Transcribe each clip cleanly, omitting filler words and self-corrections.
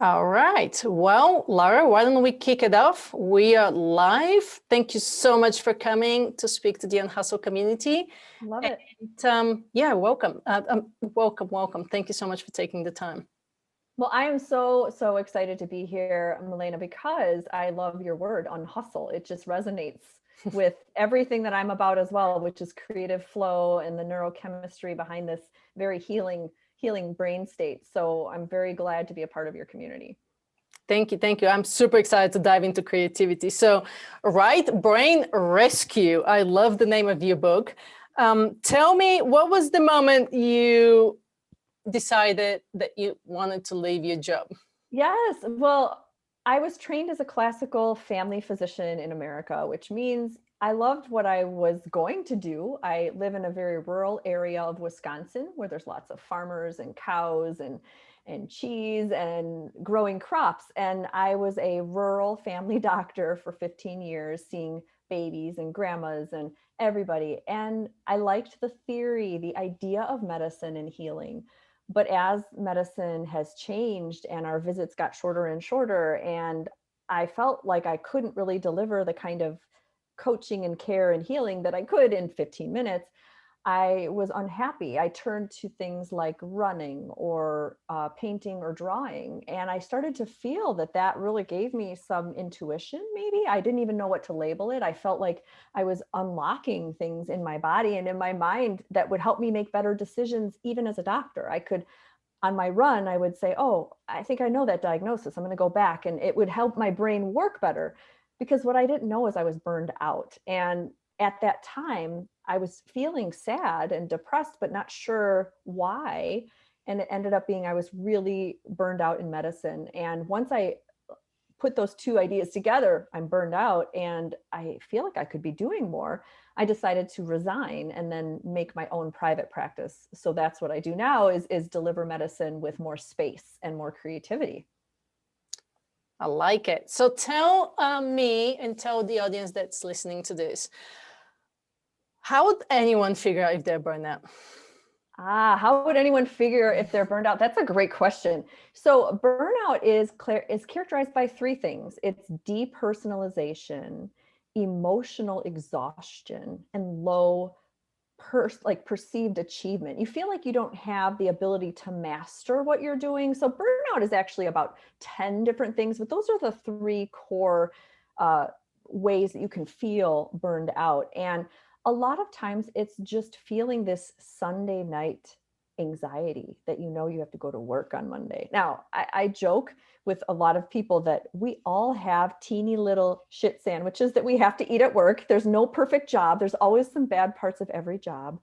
All right. Well, Lara, why don't we kick it off? We are live. Thank you so much for coming to speak to the Unhustle community. Love it. And yeah, welcome. Welcome. Thank you so much for taking the time. Well, I am so excited to be here, Milena, because I love your word, unhustle. It just resonates with everything that I'm about as well, which is creative flow and the neurochemistry behind this very healing brain state. So I'm very glad to be a part of your community. Thank you. I'm super excited to dive into creativity. So, Right Brain Rescue. I love the name of your book. Tell me, what was the moment you decided that you wanted to leave your job? Yes. Well, I was trained as a classical family physician in America, which means I loved what I was going to do. I live in a very rural area of Wisconsin where there's lots of farmers and cows and cheese and growing crops. And I was a rural family doctor for 15 years, seeing babies and grandmas and everybody. And I liked the theory, the idea of medicine and healing. But as medicine has changed and our visits got shorter and shorter, and I felt like I couldn't really deliver the kind of coaching and care and healing that I could in 15 minutes, I was unhappy. I turned to things like running or painting or drawing. And I started to feel that that really gave me some intuition, maybe. I didn't even know what to label it. I felt like I was unlocking things in my body and in my mind that would help me make better decisions, even as a doctor. I could, on my run, I would say, oh, I think I know that diagnosis. I'm going to go back, and it would help my brain work better. Because what I didn't know is I was burned out. And at that time, I was feeling sad and depressed, but not sure why. And it ended up being I was really burned out in medicine. And once I put those two ideas together, I'm burned out and I feel like I could be doing more. I decided to resign and then make my own private practice. So that's what I do now is deliver medicine with more space and more creativity. I like it. So tell me and tell the audience that's listening to this, how would anyone figure out if they're burned out? How would anyone figure if they're burned out? That's a great question. So burnout is characterized by three things. It's depersonalization, emotional exhaustion, and low perceived achievement. You feel like you don't have the ability to master what you're doing. So burnout is actually about 10 different things, but those are the three core ways that you can feel burned out. And a lot of times it's just feeling this Sunday night anxiety that you have to go to work on Monday. Now, I joke with a lot of people that we all have teeny little shit sandwiches that we have to eat at work. There's no perfect job. There's always some bad parts of every job.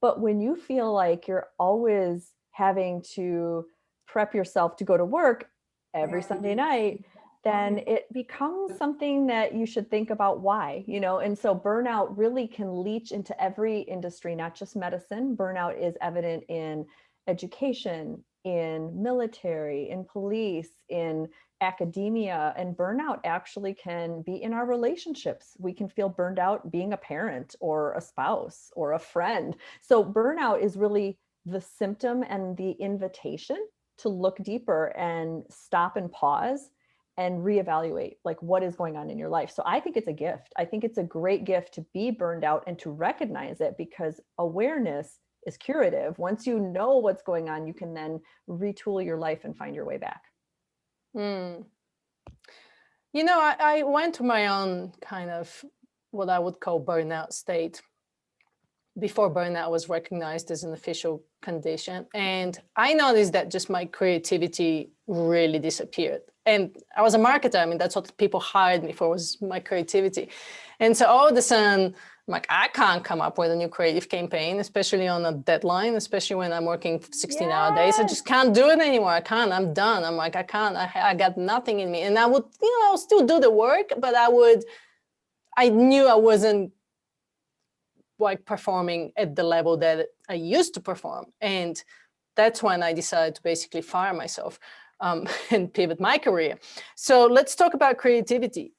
But when you feel like you're always having to prep yourself to go to work every Sunday night, then it becomes something that you should think about why, and so burnout really can leach into every industry, not just medicine. Burnout is evident in education, in military, in police, in academia, and burnout actually can be in our relationships. We can feel burned out being a parent or a spouse or a friend. So burnout is really the symptom and the invitation to look deeper and stop and pause and reevaluate like what is going on in your life. So I think it's a gift. I think it's a great gift to be burned out and to recognize it, because awareness is curative. Once you know what's going on, you can then retool your life and find your way back. I went to my own kind of what I would call burnout state before burnout was recognized as an official condition. And I noticed that just my creativity really disappeared. And I was a marketer. I mean, that's what people hired me for, was my creativity. And so all of a sudden, I'm like, I can't come up with a new creative campaign, especially on a deadline, especially when I'm working 16-hour days. I just can't do it anymore. I can't. I'm done. I'm like, I can't. I got nothing in me. And I would, I'll still do the work, but I knew I wasn't like performing at the level that I used to perform. And that's when I decided to basically fire myself and pivot my career. So let's talk about creativity,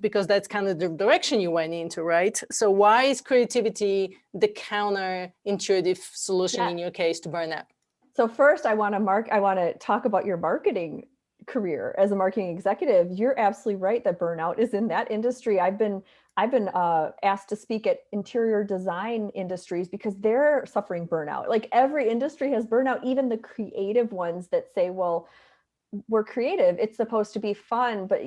because that's kind of the direction you went into, right? So why is creativity the counterintuitive solution in your case to burnout? So first I want to talk about your marketing career as a marketing executive, you're absolutely right that burnout is in that industry. I've been asked to speak at interior design industries because they're suffering burnout. Like every industry has burnout, even the creative ones that say, well, we're creative, it's supposed to be fun. But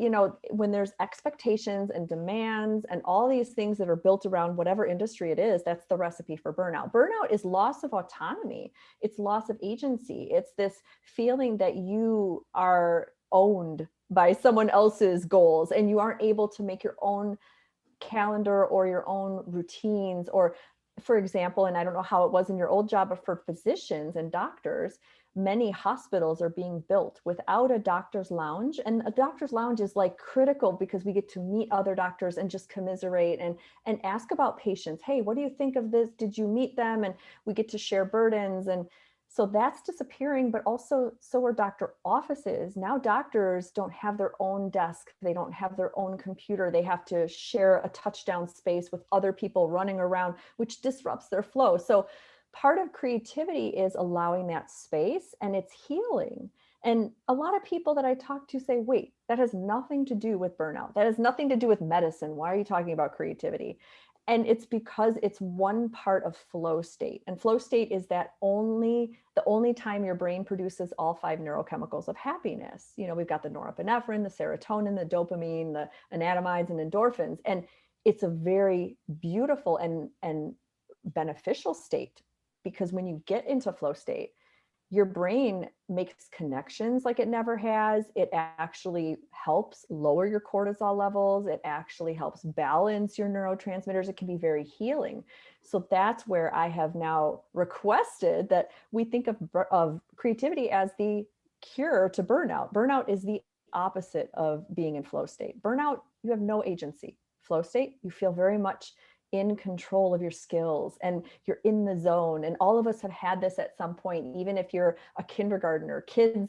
when there's expectations and demands and all these things that are built around whatever industry it is, that's the recipe for burnout. Burnout is loss of autonomy. It's loss of agency. It's this feeling that you are owned by someone else's goals and you aren't able to make your own calendar or your own routines. Or for example, and I don't know how it was in your old job, but for physicians and doctors, many hospitals are being built without a doctor's lounge. And a doctor's lounge is like critical because we get to meet other doctors and just commiserate and ask about patients. Hey, what do you think of this? Did you meet them? And we get to share burdens. And so that's disappearing, but also so are doctor offices. Now doctors don't have their own desk. They don't have their own computer. They have to share a touchdown space with other people running around, which disrupts their flow. So part of creativity is allowing that space, and it's healing. And a lot of people that I talk to say, wait, that has nothing to do with burnout. That has nothing to do with medicine. Why are you talking about creativity? And it's because it's one part of flow state. And flow state is the only time your brain produces all 5 neurochemicals of happiness. We've got the norepinephrine, the serotonin, the dopamine, the anandamides, and endorphins. And it's a very beautiful and beneficial state, because when you get into flow state, your brain makes connections like it never has. It actually helps lower your cortisol levels. It actually helps balance your neurotransmitters. It can be very healing. So that's where I have now requested that we think of creativity as the cure to burnout. Burnout is the opposite of being in flow state. Burnout, you have no agency. Flow state, you feel very much in control of your skills and you're in the zone. And all of us have had this at some point. Even if you're a kindergartner, kids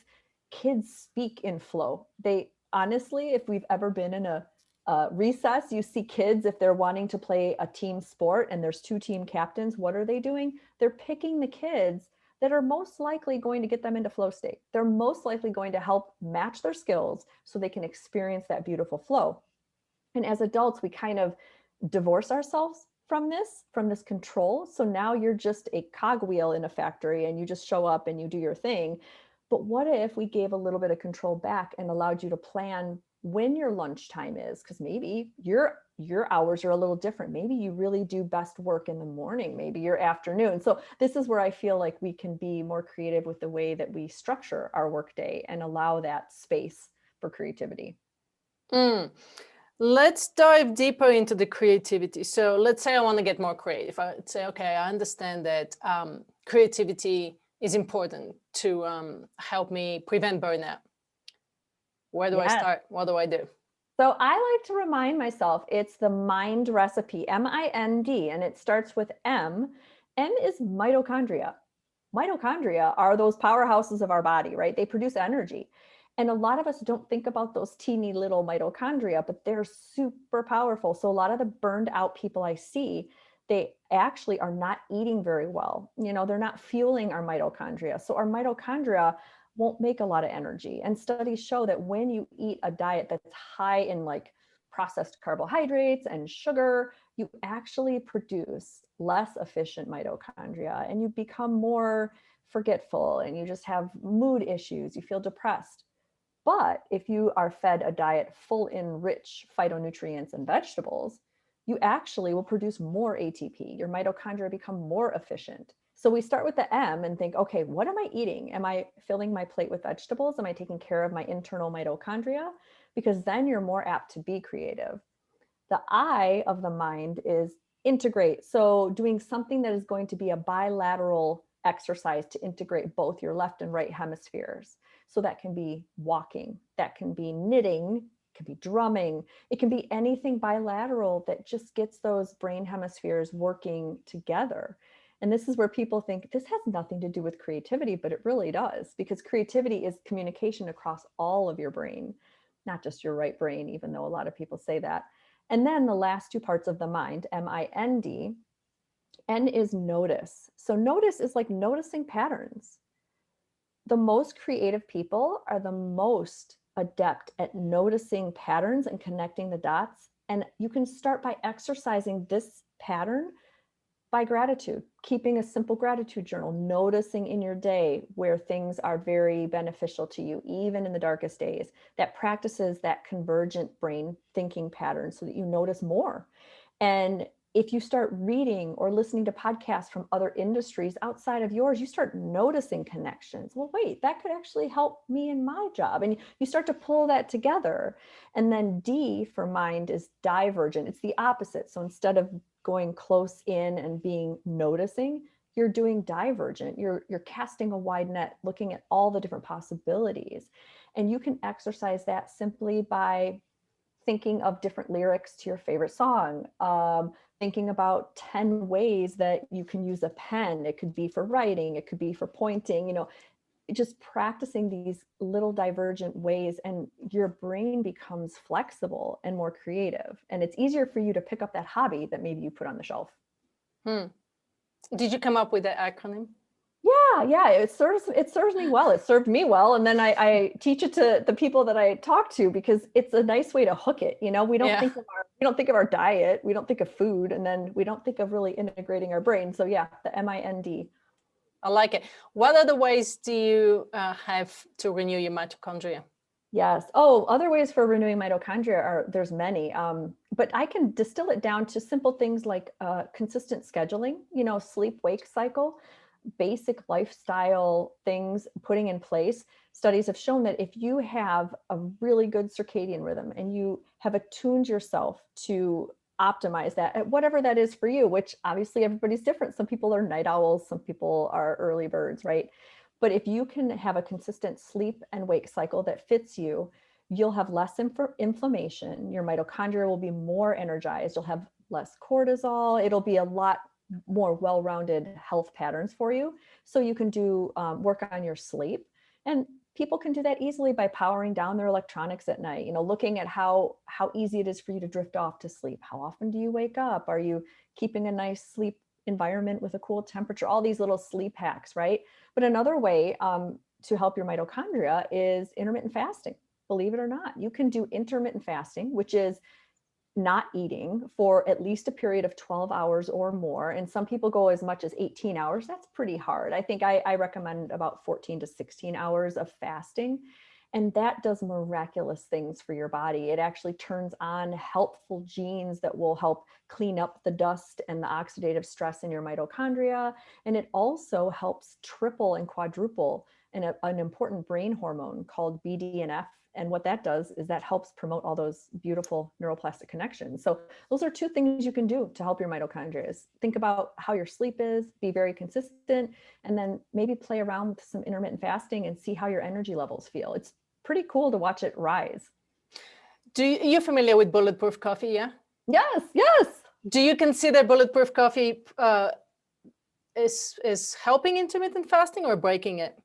speak in flow. They honestly, if we've ever been in a recess, you see kids, if they're wanting to play a team sport and there's 2 team captains, what are they doing? They're picking the kids that are most likely going to get them into flow state. They're most likely going to help match their skills so they can experience that beautiful flow. And as adults, we kind of divorce ourselves from this control. So now you're just a cogwheel in a factory and you just show up and you do your thing. But what if we gave a little bit of control back and allowed you to plan when your lunchtime is? Because maybe your hours are a little different. Maybe you really do best work in the morning, maybe your afternoon. So this is where I feel like we can be more creative with the way that we structure our workday and allow that space for creativity. Let's dive deeper into the creativity. So let's say I want to get more creative. I'd say, okay, I understand that creativity is important to help me prevent burnout. Where do I start? What do I do? So I like to remind myself it's the MIND recipe, MIND, and it starts with M. M is mitochondria. Mitochondria are those powerhouses of our body, right? They produce energy. And a lot of us don't think about those teeny little mitochondria, but they're super powerful. So a lot of the burned out people I see, they actually are not eating very well. They're not fueling our mitochondria. So our mitochondria won't make a lot of energy. And studies show that when you eat a diet that's high in like processed carbohydrates and sugar, you actually produce less efficient mitochondria and you become more forgetful and you just have mood issues. You feel depressed. But if you are fed a diet full in rich phytonutrients and vegetables, you actually will produce more ATP. Your mitochondria become more efficient. So we start with the M and think, okay, what am I eating? Am I filling my plate with vegetables? Am I taking care of my internal mitochondria? Because then you're more apt to be creative. The I of the mind is integrate. So doing something that is going to be a bilateral exercise to integrate both your left and right hemispheres. So that can be walking, that can be knitting, it can be drumming, it can be anything bilateral that just gets those brain hemispheres working together. And this is where people think this has nothing to do with creativity, but it really does, because creativity is communication across all of your brain, not just your right brain, even though a lot of people say that. And then the last 2 parts of the mind, MIND, N is notice. So notice is like noticing patterns. The most creative people are the most adept at noticing patterns and connecting the dots. And you can start by exercising this pattern by gratitude, keeping a simple gratitude journal, noticing in your day where things are very beneficial to you, even in the darkest days. That practices that convergent brain thinking pattern so that you notice more. And if you start reading or listening to podcasts from other industries outside of yours, you start noticing connections. Well, wait, that could actually help me in my job. And you start to pull that together. And then D for mind is divergent. It's the opposite. So instead of going close in and being noticing, you're doing divergent. You're casting a wide net, looking at all the different possibilities. And you can exercise that simply by thinking of different lyrics to your favorite song, thinking about 10 ways that you can use a pen. It could be for writing, it could be for pointing, just practicing these little divergent ways, and your brain becomes flexible and more creative. And it's easier for you to pick up that hobby that maybe you put on the shelf. Did you come up with the acronym? Yeah, it serves me well. It served me well. And then I teach it to the people that I talk to, because it's a nice way to hook it. We don't think of our diet, we don't think of food, and then we don't think of really integrating our brain. So yeah, the MIND. I like it. What other ways do you have to renew your mitochondria? Yes. Oh, other ways for renewing mitochondria there's many, but I can distill it down to simple things like consistent scheduling, sleep-wake cycle, basic lifestyle things putting in place. Studies have shown that if you have a really good circadian rhythm and you have attuned yourself to optimize that, whatever that is for you, which obviously everybody's different. Some people are night owls, some people are early birds, right? But if you can have a consistent sleep and wake cycle that fits you, you'll have less inflammation. Your mitochondria will be more energized. You'll have less cortisol. It'll be a lot more well-rounded health patterns for you. So you can do work on your sleep, and people can do that easily by powering down their electronics at night, looking at how easy it is for you to drift off to sleep. How often do you wake up? Are you keeping a nice sleep environment with a cool temperature? All these little sleep hacks, right? But another way to help your mitochondria is intermittent fasting. Believe it or not, you can do intermittent fasting, which is not eating for at least a period of 12 hours or more. And some people go as much as 18 hours. That's pretty hard. I think I recommend about 14 to 16 hours of fasting. And that does miraculous things for your body. It actually turns on helpful genes that will help clean up the dust and the oxidative stress in your mitochondria. And it also helps triple and quadruple an important brain hormone called BDNF. And what that does is that helps promote all those beautiful neuroplastic connections. So those are two things you can do to help your mitochondria. Think about how your sleep is, be very consistent, and then maybe play around with some intermittent fasting and see how your energy levels feel. It's pretty cool to watch it rise. You're familiar with bulletproof coffee, yeah? Yes. Do you consider bulletproof coffee is helping intermittent fasting or breaking it?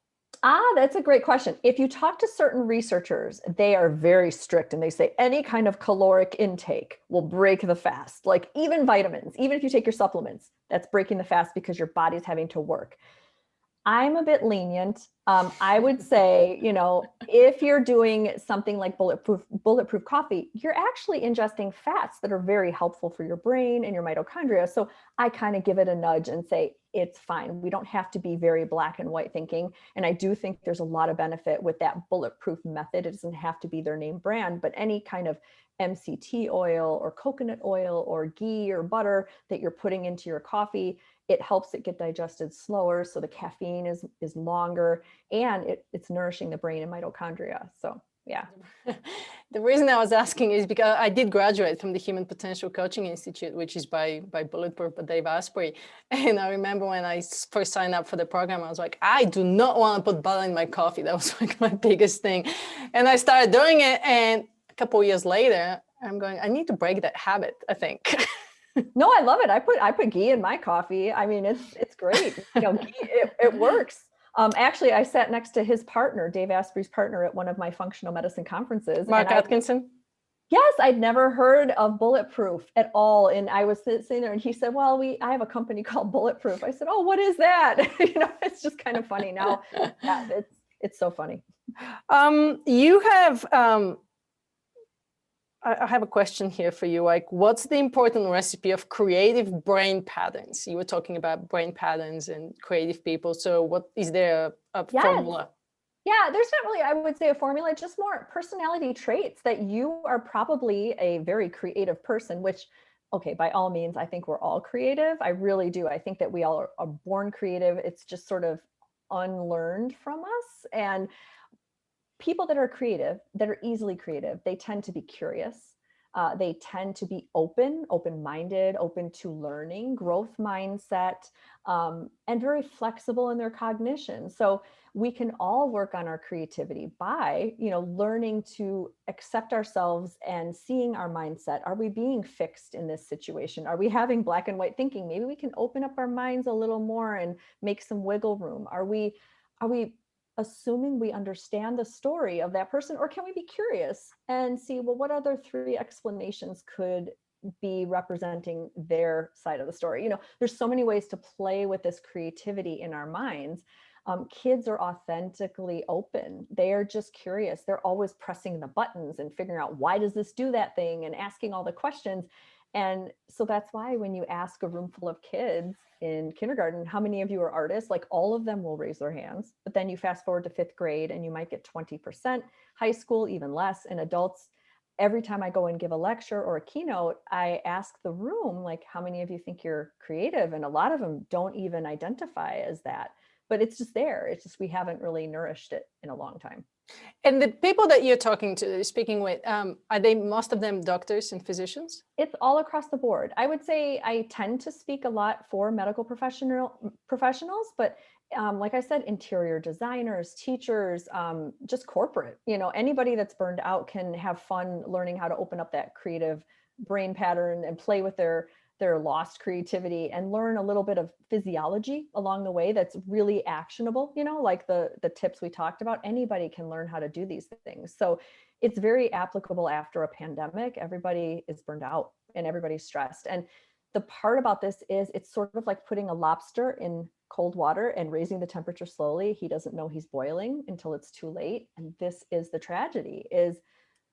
That's a great question. If you talk to certain researchers, they are very strict and they say any kind of caloric intake will break the fast. Like even vitamins, even if you take your supplements, that's breaking the fast because your body's having to work. I'm a bit lenient. I would say, if you're doing something like bulletproof coffee, you're actually ingesting fats that are very helpful for your brain and your mitochondria. So I kind of give it a nudge and say, it's fine. We don't have to be very black and white thinking. And I do think there's a lot of benefit with that bulletproof method. It doesn't have to be their name brand, but any kind of MCT oil or coconut oil or ghee or butter that you're putting into your coffee, it helps it get digested slower. So the caffeine is longer, and it's nourishing the brain and mitochondria. So yeah. The reason I was asking is because I did graduate from the Human Potential Coaching Institute, which is by Bulletproof, by Dave Asprey. And I remember when I first signed up for the program, I was like, I do not want to put butter in my coffee. That was like my biggest thing. And I started doing it. And a couple of years later, I'm going, I need to break that habit, I think. No, I love it. I put ghee in my coffee. I mean, it's great. Ghee, it works. Actually, I sat next to his partner, Dave Asprey's partner, at one of my functional medicine conferences. Mark Atkinson? Yes, I'd never heard of Bulletproof at all. And I was sitting there and he said, well, I have a company called Bulletproof. I said, oh, what is that? It's just kind of funny now. Yeah, It's so funny. You have, I have a question here for you. Like, what's the important recipe of creative brain patterns? You were talking about brain patterns and creative people. So what is there a formula? Yeah, there's not really, I would say, a formula, just more personality traits that you are probably a very creative person, which, okay, by all means, I think we're all creative. I really do. I think that we all are born creative. It's just sort of unlearned from us. And people that are creative, that are easily creative, they tend to be curious. They tend to be open-minded, open to learning, growth mindset, and very flexible in their cognition. So we can all work on our creativity by, learning to accept ourselves and seeing our mindset. Are we being fixed in this situation? Are we having black and white thinking? Maybe we can open up our minds a little more and make some wiggle room. Are we assuming we understand the story of that person, or can we be curious and see, well, what other 3 explanations could be representing their side of the story? There's so many ways to play with this creativity in our minds. Kids are authentically open. They are just curious. They're always pressing the buttons and figuring out, why does this do that thing, and asking all the questions. And so that's why when you ask a room full of kids in kindergarten, how many of you are artists? Like, all of them will raise their hands. But then you fast forward to 5th grade and you might get 20%, high school, even less. And adults, every time I go and give a lecture or a keynote, I ask the room, like, how many of you think you're creative? And a lot of them don't even identify as that, but it's just there. It's just, we haven't really nourished it in a long time. And the people that you're talking to, speaking with, are they, most of them, doctors and physicians? It's all across the board. I would say I tend to speak a lot for medical professionals, but like I said, interior designers, teachers, just corporate, anybody that's burned out can have fun learning how to open up that creative brain pattern and play with their lost creativity and learn a little bit of physiology along the way that's really actionable, like the tips we talked about. Anybody can learn how to do these things. So it's very applicable after a pandemic. Everybody is burned out and everybody's stressed. And the part about this is, it's sort of like putting a lobster in cold water and raising the temperature slowly. He doesn't know he's boiling until it's too late. And this is the tragedy, is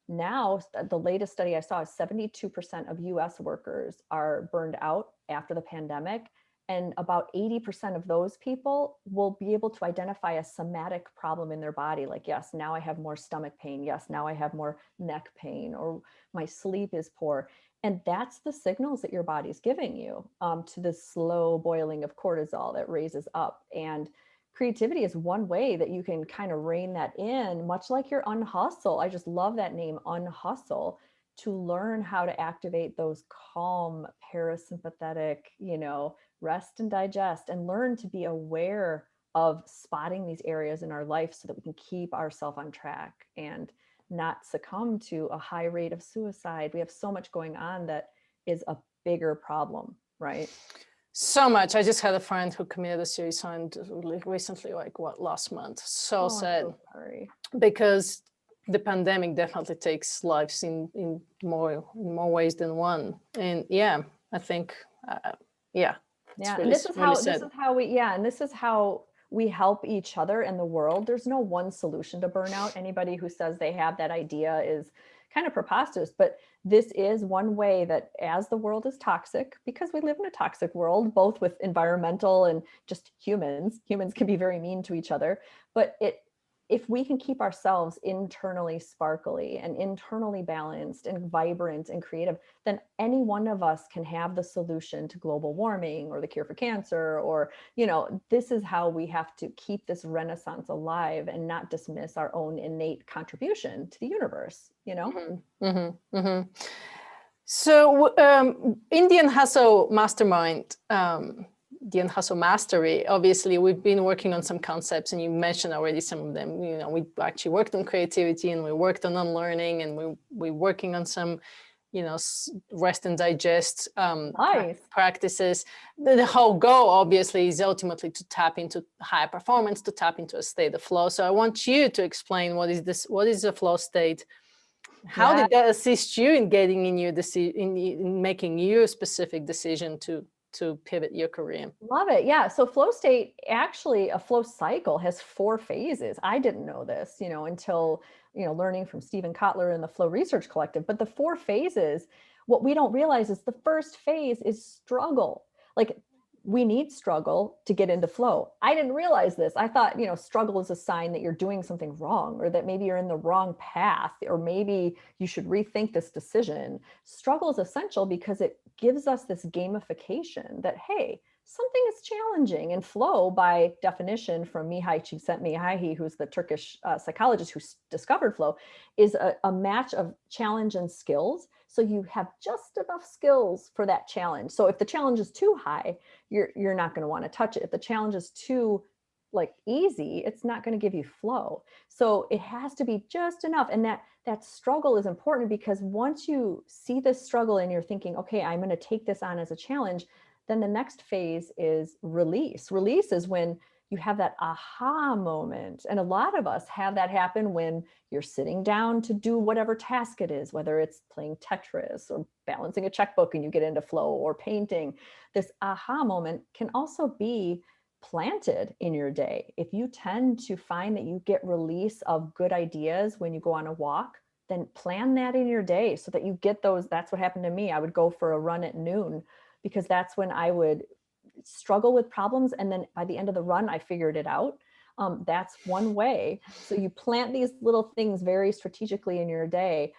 now the latest study I saw is 72% of US workers are burned out after the pandemic. And about 80% of those people will be able to identify a somatic problem in their body. Like, yes, now I have more stomach pain. Yes, now I have more neck pain, or my sleep is poor. And that's the signals that your body's giving you to the slow boiling of cortisol that raises up. And creativity is one way that you can kind of rein that in, much like your Unhustle. I just love that name, Unhustle, to learn how to activate those calm, parasympathetic, rest and digest, and learn to be aware of spotting these areas in our life so that we can keep ourselves on track and not succumb to a high rate of suicide. We have so much going on that is a bigger problem, right? So much. I just had a friend who committed suicide recently, last month. So sad. I'm so sorry. Because the pandemic definitely takes lives in more ways than one. And yeah, I think, yeah. Yeah, really, and this is really how we help each other in the world. There's no one solution to burnout. Anybody who says they have that idea is kind of preposterous, but this is one way that, as the world is toxic, because we live in a toxic world, both with environmental and just humans can be very mean to each other, but if we can keep ourselves internally sparkly and internally balanced and vibrant and creative, then any one of us can have the solution to global warming or the cure for cancer, or, this is how we have to keep this renaissance alive and not dismiss our own innate contribution to the universe, Mm-hmm, mm-hmm, mm-hmm. So in the Unhustle Mastermind, the Unhustle Mastery, obviously we've been working on some concepts, and you mentioned already some of them. We actually worked on creativity, and we worked on unlearning, and we're working on some, rest and digest practices. The whole goal, obviously, is ultimately to tap into high performance, to tap into a state of flow. So I want you to explain what is a flow state. How did that assist you in getting in your in making your specific decision to to pivot your career. Love it. Yeah. So flow state, actually a flow cycle has 4 phases. I didn't know this, until, learning from Stephen Kotler and the Flow Research Collective. But the 4 phases, what we don't realize is the first phase is struggle. Like, we need struggle to get into flow. I didn't realize this. I thought, struggle is a sign that you're doing something wrong, or that maybe you're in the wrong path, or maybe you should rethink this decision. Struggle is essential because it gives us this gamification that, hey, something is challenging. And flow, by definition, from Mihai Csikszentmihalyi, who's the Turkish psychologist who discovered flow, is a match of challenge and skills. So you have just enough skills for that challenge. So if the challenge is too high, you're not going to want to touch it. If the challenge is too easy, it's not going to give you flow. So it has to be just enough. And that struggle is important, because once you see this struggle and you're thinking, okay, I'm going to take this on as a challenge, then the next phase is release. Release is when you have that aha moment. And a lot of us have that happen when you're sitting down to do whatever task it is, whether it's playing Tetris or balancing a checkbook and you get into flow, or painting. This aha moment can also be planted in your day. If you tend to find that you get release of good ideas when you go on a walk, then plan that in your day so that you get those. That's what happened to me. I would go for a run at noon, because that's when I would struggle with problems. And then by the end of the run, I figured it out. That's one way. So you plant these little things very strategically in your day.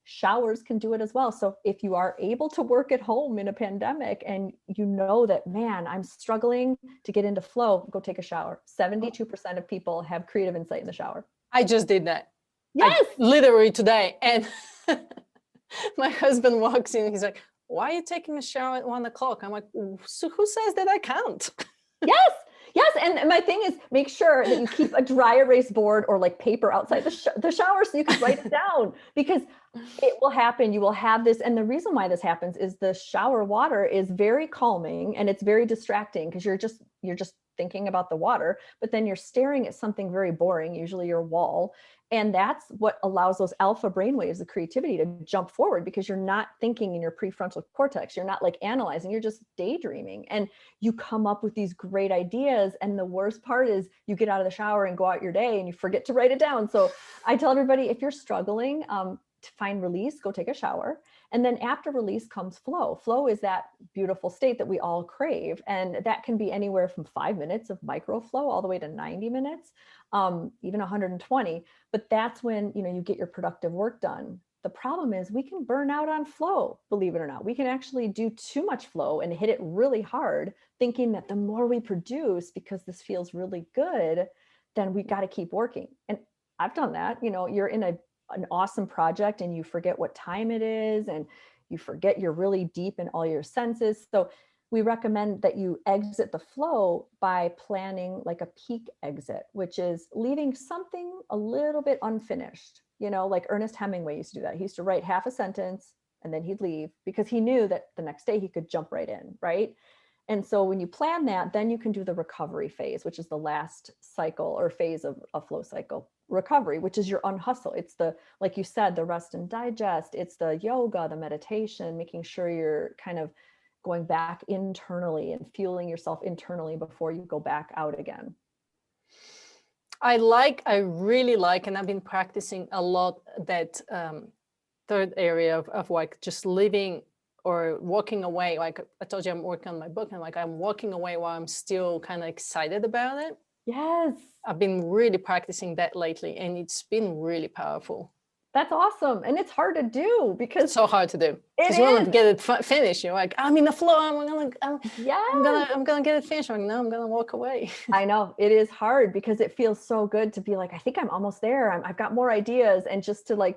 Showers can do it as well. So if you are able to work at home in a pandemic and you know that, man, I'm struggling to get into flow, go take a shower. 72% of people have creative insight in the shower. I just did that. Yes. Literally today. And my husband walks in, he's like, why are you taking a shower at 1 o'clock? I'm like, so who says that I can't? Yes. Yes. And my thing is, make sure that you keep a dry erase board or paper outside the shower so you can write it down, because it will happen. You will have this. And the reason why this happens is the shower water is very calming and it's very distracting, because you're just thinking about the water, but then you're staring at something very boring, usually your wall. And that's what allows those alpha brainwaves of creativity to jump forward, because you're not thinking in your prefrontal cortex. You're not analyzing, you're just daydreaming, and you come up with these great ideas. And the worst part is you get out of the shower and go out your day and you forget to write it down. So I tell everybody, if you're struggling to find release, go take a shower. And then after release comes flow. Flow is that beautiful state that we all crave. And that can be anywhere from 5 minutes of micro flow all the way to 90 minutes, even 120. But that's when, you get your productive work done. The problem is we can burn out on flow, believe it or not. We can actually do too much flow and hit it really hard, thinking that the more we produce, because this feels really good, then we got to keep working. And I've done that. You're in an awesome project and you forget what time it is, and you forget you're really deep in all your senses. So we recommend that you exit the flow by planning a peak exit, which is leaving something a little bit unfinished. Ernest Hemingway used to do that. He used to write half a sentence and then he'd leave, because he knew that the next day he could jump right in, right? And so when you plan that, then you can do the recovery phase, which is the last cycle or phase of a flow cycle. Recovery, which is your unhustle. It's like you said, the rest and digest. It's the yoga, the meditation, making sure you're kind of going back internally and fueling yourself internally before you go back out again. I really like, and I've been practicing a lot, that third area of just living or walking away. Like I told you, I'm working on my book, and I'm walking away while I'm still kind of excited about it. Yes. I've been really practicing that lately, and it's been really powerful. That's awesome. And it's hard to do, because it's so hard to do. Because you want to get it finished. You're like, I'm in the flow. I'm gonna get it finished. I'm like, no, I'm gonna walk away. I know it is hard, because it feels so good to be like, I think I'm almost there. I've got more ideas, and just to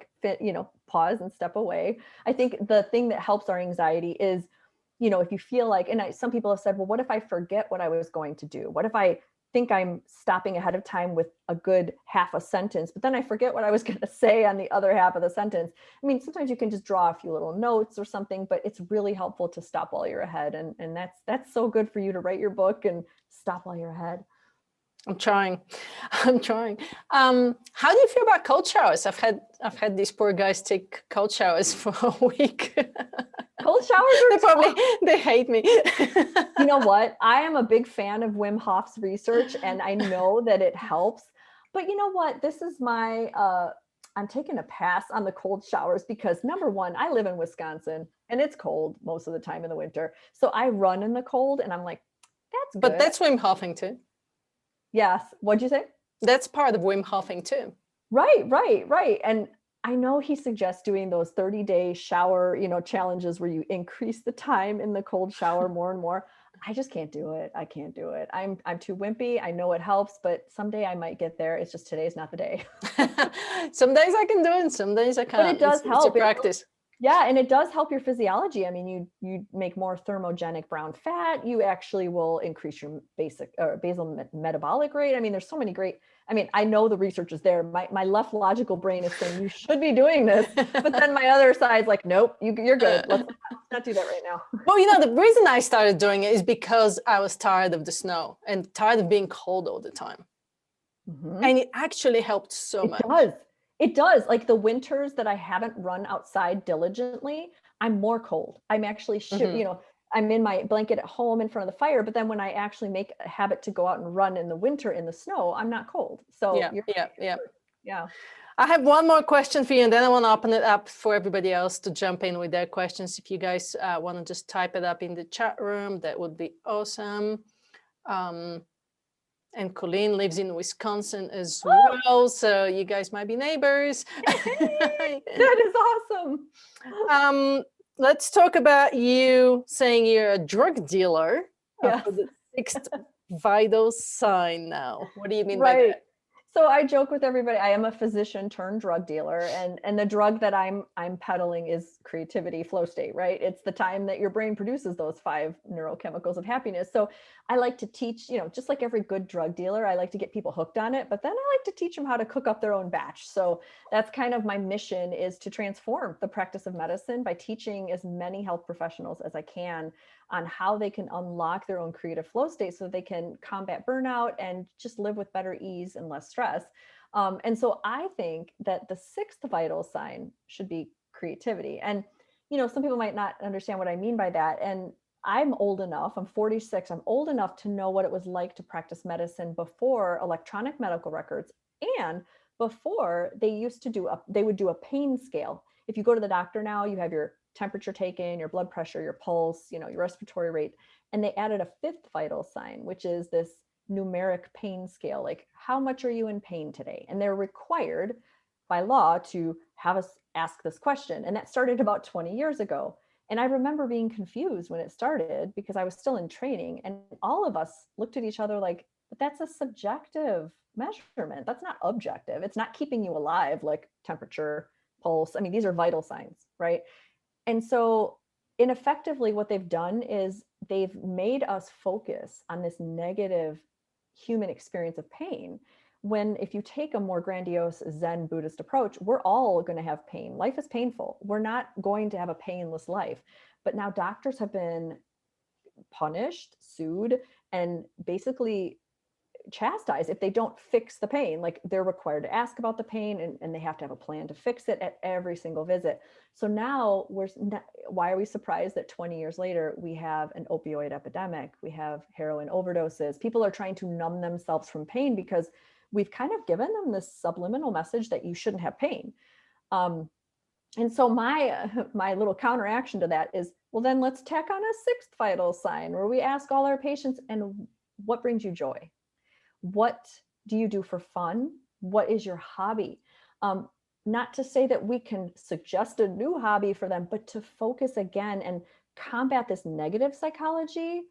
pause and step away. I think the thing that helps our anxiety is, if you feel like, and some people have said, well, what if I forget what I was going to do? What if I think I'm stopping ahead of time with a good half a sentence, but then I forget what I was going to say on the other half of the sentence? I mean, sometimes you can just draw a few little notes or something, but it's really helpful to stop while you're ahead. And that's so good for you to write your book and stop while you're ahead. I'm trying. I'm trying. How do you feel about cold showers? I've had these poor guys take cold showers for a week. Cold showers are they hate me. You know what? I am a big fan of Wim Hof's research, and I know that it helps. But you know what? This is my I'm taking a pass on the cold showers because number one, I live in Wisconsin and it's cold most of the time in the winter. So I run in the cold and I'm like, that's good. But that's Wim Hofing too. Yes. What'd you say? That's part of Wim Hofing too. Right. And I know he suggests doing those 30-day shower, challenges where you increase the time in the cold shower more and more. I just can't do it. I can't do it. I'm too wimpy. I know it helps, but someday I might get there. It's just today's not the day. Some days I can do it, and some days I can't. But it does help. It's a practice. Yeah, and it does help your physiology. I mean, you make more thermogenic brown fat. You actually will increase your basal metabolic rate. I mean, there's so many great. I mean, I know the research is there. My left logical brain is saying you should be doing this, but then my other side's like, nope, you're good. Let's not do that right now. Well, the reason I started doing it is because I was tired of the snow and tired of being cold all the time, and it actually helped so much. It does. Like the winters that I haven't run outside diligently, I'm more cold. I'm actually, I'm in my blanket at home in front of the fire. But then when I actually make a habit to go out and run in the winter in the snow, I'm not cold. So yeah. I have one more question for you, and then I want to open it up for everybody else to jump in with their questions. If you guys want to just type it up in the chat room, that would be awesome. And Colleen lives in Wisconsin as well, so you guys might be neighbors. That is awesome. Let's talk about you saying you're a drug dealer. Yes. For the 6th vital sign now. What do you mean by that? So I joke with everybody, I am a physician turned drug dealer, and the drug that I'm peddling is creativity, flow state, right? It's the time that your brain produces those 5 neurochemicals of happiness. So I like to teach, just like every good drug dealer, I like to get people hooked on it, but then I like to teach them how to cook up their own batch. So that's kind of my mission, is to transform the practice of medicine by teaching as many health professionals as I can on how they can unlock their own creative flow state so they can combat burnout and just live with better ease and less stress. And so I think that the 6th vital sign should be creativity. And, some people might not understand what I mean by that. And I'm old enough, I'm 46, I'm old enough to know what it was like to practice medicine before electronic medical records, and before they would do a pain scale. If you go to the doctor now, you have your temperature taken, your blood pressure, your pulse, your respiratory rate. And they added a 5th vital sign, which is this numeric pain scale. Like, how much are you in pain today? And they're required by law to have us ask this question. And that started about 20 years ago. And I remember being confused when it started because I was still in training, and all of us looked at each other like, but that's a subjective measurement. That's not objective. It's not keeping you alive, like temperature, pulse. I mean, these are vital signs, right? And so ineffectively, what they've done is they've made us focus on this negative human experience of pain. When if you take a more grandiose Zen Buddhist approach, we're all going to have pain. Life is painful. We're not going to have a painless life. But now doctors have been punished, sued, and basically chastised if they don't fix the pain. Like, they're required to ask about the pain, and they have to have a plan to fix it at every single visit. So now why are we surprised that 20 years later we have an opioid epidemic? We have heroin overdoses. People are trying to numb themselves from pain because we've kind of given them this subliminal message that you shouldn't have pain. And so my little counteraction to that is, well, then let's tack on a 6th vital sign where we ask all our patients, and what brings you joy? What do you do for fun? What is your hobby? Not to say that we can suggest a new hobby for them, but to focus again and combat this negative psychology,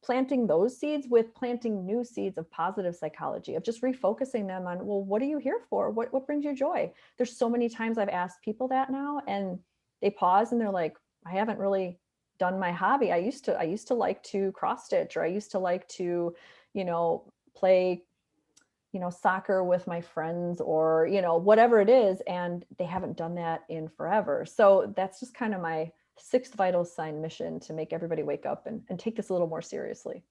planting those seeds with planting new seeds of positive psychology, of just refocusing them on, well, what are you here for? What brings you joy? There's so many times I've asked people that now, and they pause and they're like, I haven't really done my hobby. I used to like to cross stitch, or I used to like to, play, soccer with my friends, or, whatever it is. And they haven't done that in forever. So that's just kind of my 6th vital sign mission, to make everybody wake up and take this a little more seriously.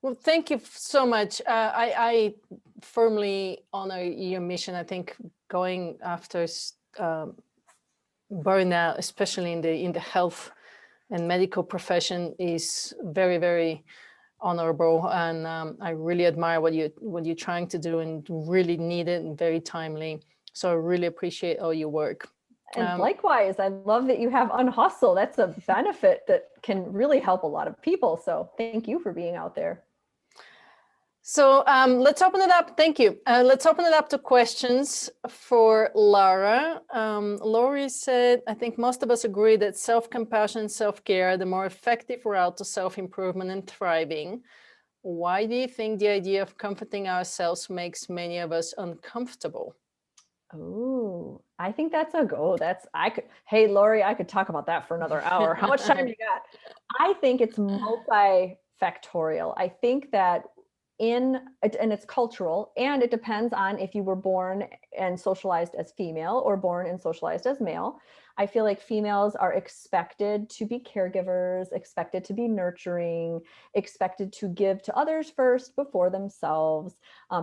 Well, thank you so much. I firmly honor your mission. I think going after burnout, especially in the health and medical profession, is very, very honorable, and I really admire what you're trying to do, and really needed and very timely. So I really appreciate all your work. And likewise, I love that you have Unhustle. That's a benefit that can really help a lot of people. So thank you for being out there. So let's open it up. Thank you. Let's open it up to questions for Lara. Lori said, I think most of us agree that self-compassion and self-care are the more effective route to self-improvement and thriving. Why do you think the idea of comforting ourselves makes many of us uncomfortable? Oh, I think that's a go. Hey, Lori, I could talk about that for another hour. How much time you got? I think it's multifactorial. I think that and it's cultural, and it depends on if you were born and socialized as female or born and socialized as male. I feel like females are expected to be caregivers, expected to be nurturing, expected to give to others first before themselves.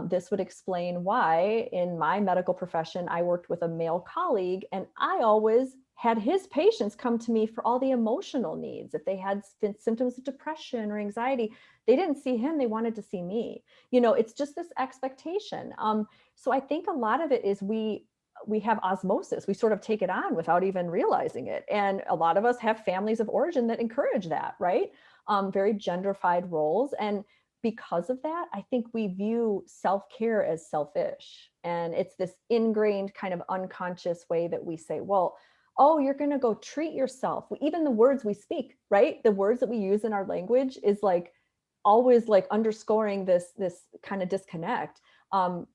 This would explain why in my medical profession, I worked with a male colleague, and I always had his patients come to me for all the emotional needs. If they had symptoms of depression or anxiety, they didn't see him, they wanted to see me. It's just this expectation. So I think a lot of it is we have osmosis. We sort of take it on without even realizing it. And a lot of us have families of origin that encourage that, right? Very gentrified roles. And because of that, I think we view self-care as selfish. And it's this ingrained kind of unconscious way that we say, well, oh, you're going to go treat yourself. Even the words we speak, right? The words that we use in our language is like always like underscoring this kind of disconnect. And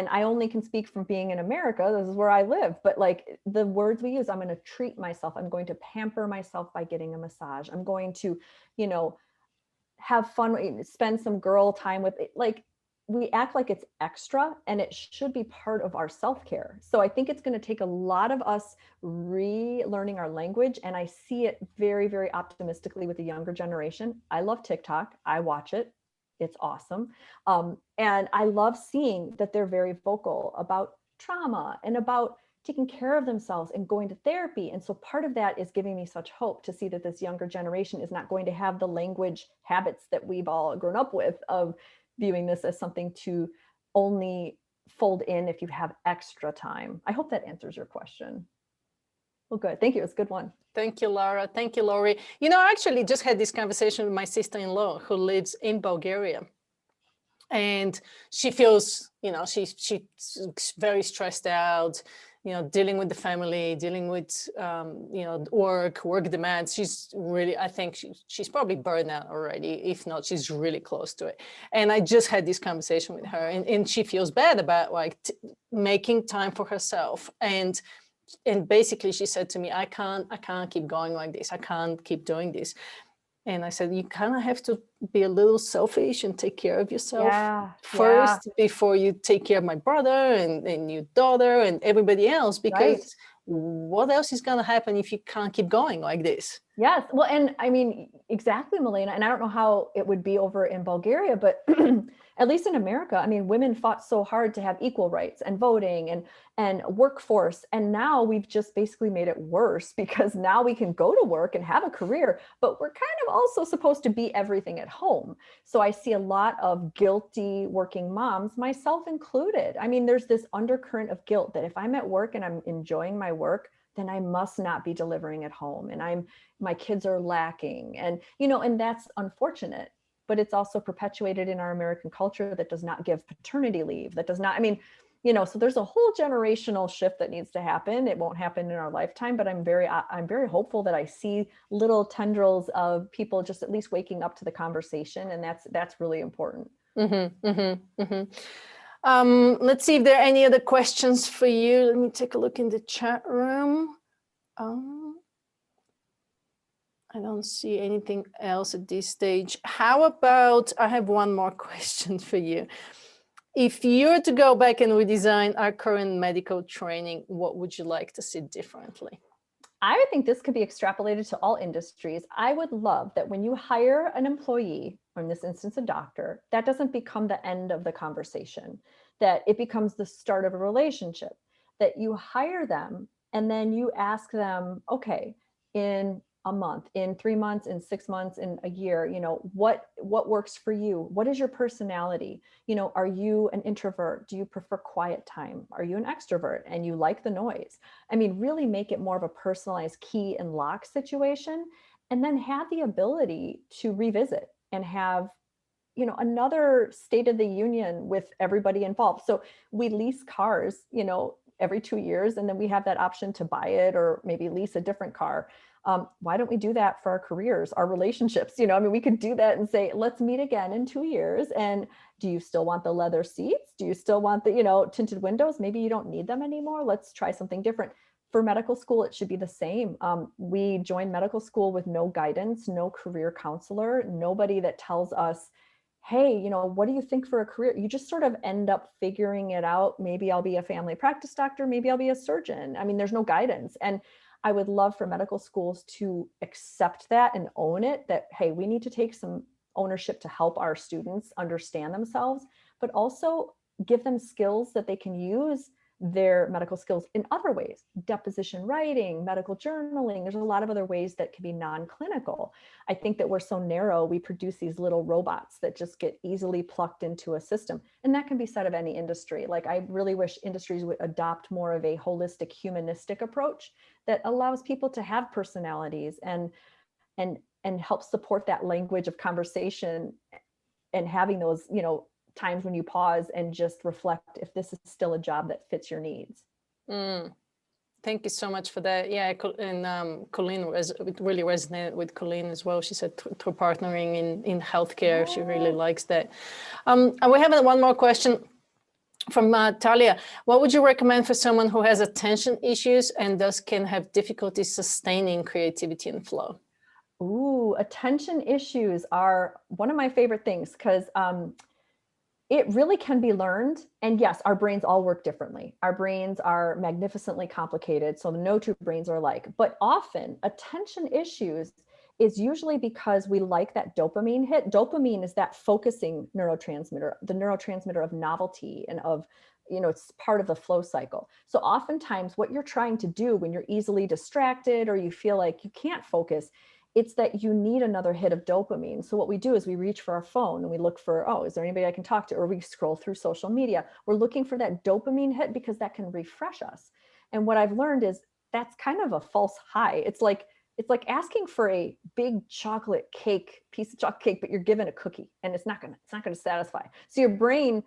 I only can speak from being in America. This is where I live. But like the words we use, I'm going to treat myself. I'm going to pamper myself by getting a massage. I'm going to, have fun, spend some girl time with it. Like we act like it's extra, and it should be part of our self-care. So I think it's going to take a lot of us relearning our language. And I see it very, very optimistically with the younger generation. I love TikTok. I watch it. It's awesome. And I love seeing that they're very vocal about trauma and about taking care of themselves and going to therapy. And so part of that is giving me such hope to see that this younger generation is not going to have the language habits that we've all grown up with of viewing this as something to only fold in if you have extra time. I hope that answers your question. Well, good. Thank you. It's a good one. Thank you, Lara. Thank you, Lori. I actually just had this conversation with my sister-in-law who lives in Bulgaria. And she feels, she's very stressed out, dealing with the family, dealing with, work demands. She's really, I think she's probably burned out already. If not, she's really close to it. And I just had this conversation with her, and she feels bad about like making time for herself. And basically she said to me, I can't keep going like this. I can't keep doing this. And I said, you kind of have to be a little selfish and take care of yourself first before you take care of my brother and your daughter and everybody else, because what else is going to happen if you can't keep going like this? Yes. Well, and I mean, exactly, Milena. And I don't know how it would be over in Bulgaria, but at least in America, I mean, women fought so hard to have equal rights and voting and workforce. And now we've just basically made it worse, because now we can go to work and have a career, but we're kind of also supposed to be everything at home. So I see a lot of guilty working moms, myself included. I mean, there's this undercurrent of guilt that if I'm at work and I'm enjoying my work, then I must not be delivering at home, and my kids are lacking. And, and that's unfortunate, but it's also perpetuated in our American culture that does not give paternity leave, that does not, so there's a whole generational shift that needs to happen. It won't happen in our lifetime, but I'm very hopeful that I see little tendrils of people just at least waking up to the conversation. And that's really important. Mm-hmm, mm-hmm, mm-hmm. Let's see if there are any other questions for you. Let me take a look in the chat room. I don't see anything else at this stage. How about, I have one more question for you. If you were to go back and redesign our current medical training, what would you like to see differently? I think this could be extrapolated to all industries. I would love that when you hire an employee, or in this instance, a doctor, that doesn't become the end of the conversation, that it becomes the start of a relationship, that you hire them and then you ask them, okay, in a month, in 3 months, in 6 months, in a year, what works for you? What is your personality? Are you an introvert? Do you prefer quiet time? Are you an extrovert and you like the noise? I mean, really make it more of a personalized key and lock situation, and then have the ability to revisit and have another state of the union with everybody involved. So we lease cars every 2 years, and then we have that option to buy it or maybe lease a different car. Why don't we do that for our careers, our relationships? I mean, we could do that and say, let's meet again in 2 years. And do you still want the leather seats? Do you still want the, tinted windows? Maybe you don't need them anymore. Let's try something different. For medical school, it should be the same. We joined medical school with no guidance, no career counselor, nobody that tells us, hey, what do you think for a career? You just sort of end up figuring it out. Maybe I'll be a family practice doctor. Maybe I'll be a surgeon. I mean, there's no guidance. And I would love for medical schools to accept that and own it, that, hey, we need to take some ownership to help our students understand themselves, but also give them skills that they can use their medical skills in other ways, deposition writing, medical journaling. There's a lot of other ways that can be non-clinical. I think that we're so narrow, we produce these little robots that just get easily plucked into a system. And that can be said of any industry. Like, I really wish industries would adopt more of a holistic, humanistic approach that allows people to have personalities and help support that language of conversation, and having those, times when you pause and just reflect if this is still a job that fits your needs. Thank you so much for that. Yeah, and Colleen, it really resonated with Colleen as well. She said through partnering in healthcare, she really likes that. And we have one more question from Talia. What would you recommend for someone who has attention issues and thus can have difficulty sustaining creativity and flow? Ooh, attention issues are one of my favorite things, because it really can be learned. And yes, our brains all work differently. Our brains are magnificently complicated, so no two brains are alike. But often attention issues is usually because we like that dopamine hit. Dopamine is that focusing neurotransmitter, the neurotransmitter of novelty and of, it's part of the flow cycle. So oftentimes what you're trying to do when you're easily distracted or you feel like you can't focus, it's that you need another hit of dopamine. So what we do is we reach for our phone and we look for, oh, is there anybody I can talk to? Or we scroll through social media. We're looking for that dopamine hit because that can refresh us. And what I've learned is that's kind of a false high. It's like asking for a big chocolate cake, piece of chocolate cake, but you're given a cookie and it's not going to satisfy. So your brain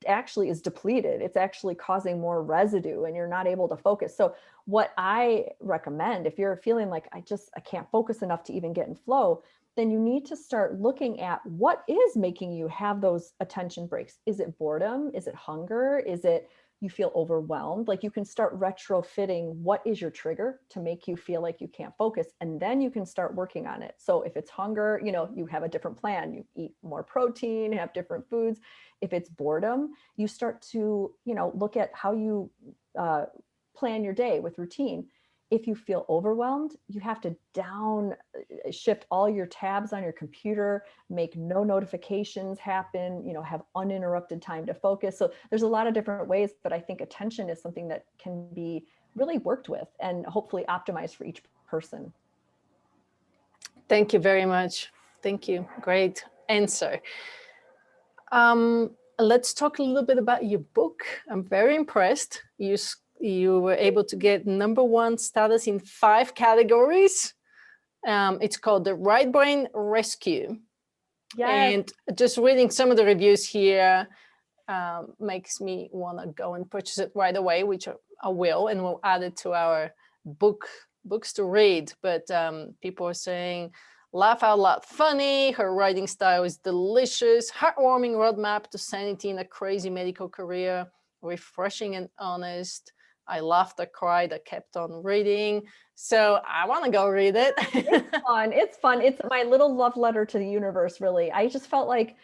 actually is depleted. It's actually causing more residue and you're not able to focus. So what I recommend, if you're feeling like I can't focus enough to even get in flow, then you need to start looking at what is making you have those attention breaks. Is it boredom? Is it hunger? Is it you feel overwhelmed? Like, you can start retrofitting what is your trigger to make you feel like you can't focus, and then you can start working on it. So if it's hunger, you have a different plan. You eat more protein, have different foods. If it's boredom, you start to, look at how you plan your day with routine. If you feel overwhelmed, you have to shift all your tabs on your computer, make no notifications happen, have uninterrupted time to focus. So there's a lot of different ways, but I think attention is something that can be really worked with and hopefully optimized for each person. Thank you very much. Thank you. Great answer. Let's talk a little bit about your book. I'm very impressed. You were able to get #1 status in 5 categories. It's called The Right Brain Rescue. Yes. And just reading some of the reviews here makes me want to go and purchase it right away, which I will, and we'll add it to our books to read. But people are saying, laugh out loud funny, her writing style is delicious, heartwarming roadmap to sanity in a crazy medical career, refreshing and honest. I laughed, I cried, I kept on reading. So I want to go read it. It's fun. It's fun. It's my little love letter to the universe, really. I just felt like,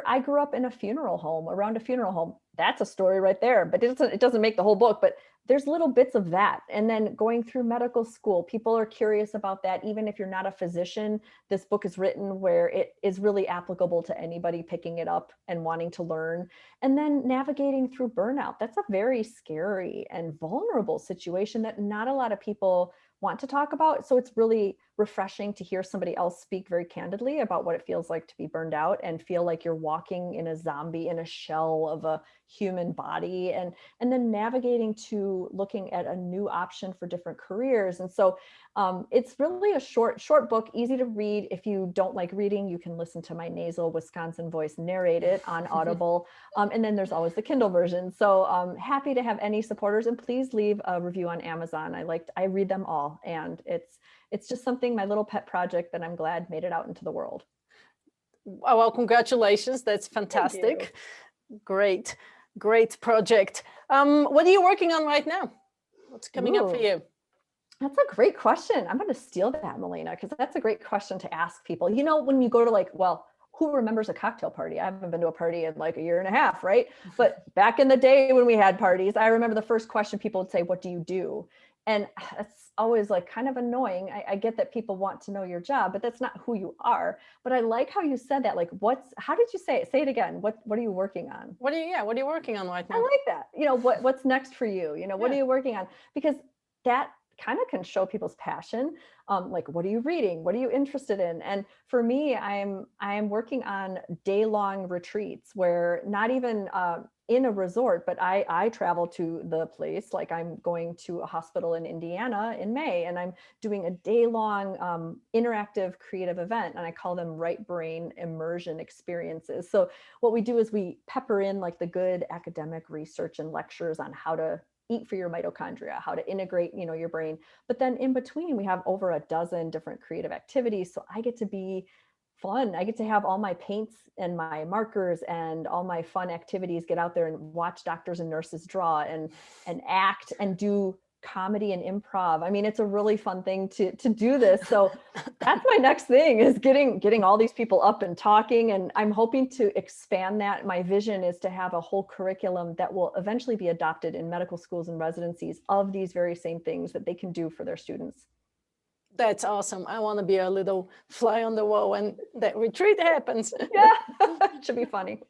I grew up in a funeral home, around a funeral home. That's a story right there, but it doesn't make the whole book, but there's little bits of that. And then going through medical school, people are curious about that. Even if you're not a physician, this book is written where it is really applicable to anybody picking it up and wanting to learn. And then navigating through burnout. That's a very scary and vulnerable situation that not a lot of people want to talk about. So it's really refreshing to hear somebody else speak very candidly about what it feels like to be burned out and feel like you're walking in a zombie in a shell of a human body, and then navigating to looking at a new option for different careers. And so it's really a short book, easy to read. If you don't like reading, you can listen to my nasal Wisconsin voice narrate it on Audible. And then there's always the Kindle version. So happy to have any supporters, and please leave a review on Amazon. I read them all, and it's just something, my little pet project that I'm glad made it out into the world. Well, congratulations. That's fantastic. Great project. What are you working on right now? What's coming up for you? That's a great question. I'm going to steal that, Melina, because that's a great question to ask people. When you go to who remembers a cocktail party? I haven't been to a party in like a year and a half, right? But back in the day when we had parties, I remember the first question people would say, "What do you do?" And it's always like kind of annoying. I get that people want to know your job, but that's not who you are. But I like how you said that. Like, how did you say it? Say it again. What are you working on? What are you working on right now? I like that. What's next for you? What are you working on? Because that kind of can show people's passion. Like, what are you reading? What are you interested in? And for me, I am working on day-long retreats where not even in a resort, but I travel to the place. Like, I'm going to a hospital in Indiana in May, and I'm doing a day-long interactive creative event, and I call them right brain immersion experiences. So what we do is we pepper in like the good academic research and lectures on how to eat for your mitochondria, how to integrate, your brain. But then in between, we have over a dozen different creative activities. So I get to be fun. I get to have all my paints and my markers and all my fun activities, get out there and watch doctors and nurses draw and act and do comedy and improv. I mean, it's a really fun thing to do this. So that's my next thing, is getting all these people up and talking. And I'm hoping to expand that. My vision is to have a whole curriculum that will eventually be adopted in medical schools and residencies of these very same things that they can do for their students. That's awesome. I want to be a little fly on the wall when that retreat happens. Yeah, it should be funny.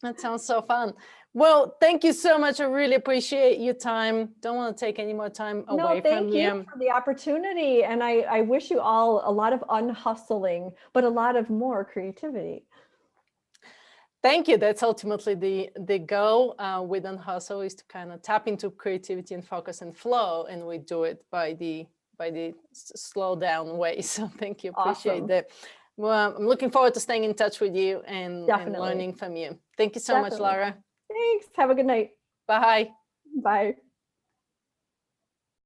That sounds so fun. Well, thank you so much. I really appreciate your time. Don't want to take any more time away from you. Thank you for the opportunity. And I wish you all a lot of unhustling, but a lot of more creativity. Thank you. That's ultimately the goal with Unhustle, is to kind of tap into creativity and focus and flow. And we do it by the slow down way. So thank you. Appreciate that. Well, I'm looking forward to staying in touch with you and learning from you. Thank you so much, Lara. Thanks. Have a good night. Bye. Bye.